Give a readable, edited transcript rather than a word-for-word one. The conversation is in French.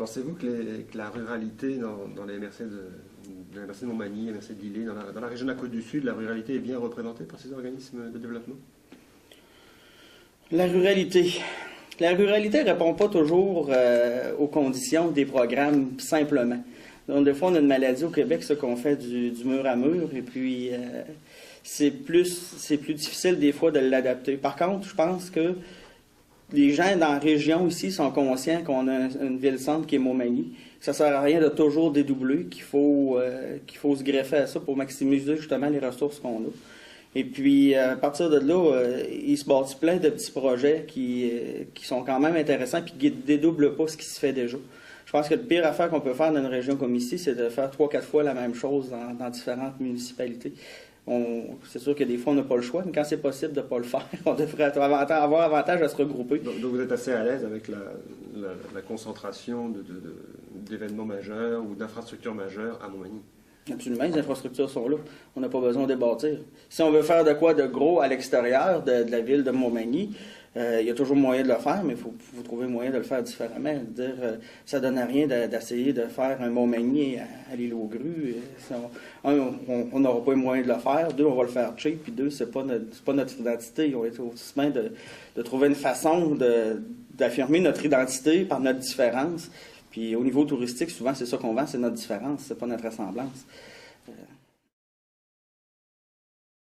Pensez-vous que la ruralité dans les MRC de Montmagny, MRC de Lilley, dans la région de la Côte-du-Sud, la ruralité est bien représentée par ces organismes de développement? La ruralité. La ruralité ne répond pas toujours aux conditions des programmes simplement. Donc, des fois, on a une maladie au Québec, ce qu'on fait du mur à mur, et puis c'est plus difficile des fois de l'adapter. Par contre, je pense que les gens dans la région ici sont conscients qu'on a une ville-centre qui est Montmagny. Ça ne sert à rien de toujours dédoubler, qu'il faut se greffer à ça pour maximiser justement les ressources qu'on a. Et puis, à partir de là, il se bâtit plein de petits projets qui sont quand même intéressants et qui ne dédoublent pas ce qui se fait déjà. Je pense que le pire affaire qu'on peut faire dans une région comme ici, c'est de faire 3-4 fois la même chose dans différentes municipalités. C'est sûr que des fois, on n'a pas le choix, mais quand c'est possible de ne pas le faire, on devrait avoir avantage à se regrouper. Donc vous êtes assez à l'aise avec la concentration d'événements majeurs ou d'infrastructures majeures à Montmagny? Absolument, les infrastructures sont là. On n'a pas besoin de bâtir. Si on veut faire de quoi de gros à l'extérieur de la ville de Montmagny, il y a toujours moyen de le faire, mais il faut trouver moyen de le faire différemment. Dire, ça ne donne à rien d'essayer de faire un Montmagny à l'île aux grues. On n'aura pas les moyens de le faire. Deux, on va le faire cheap. Puis deux, c'est pas notre identité. On est aussi bien de trouver une façon d'affirmer notre identité par notre différence. Puis au niveau touristique, souvent, c'est ça qu'on vend, c'est notre différence, c'est pas notre ressemblance.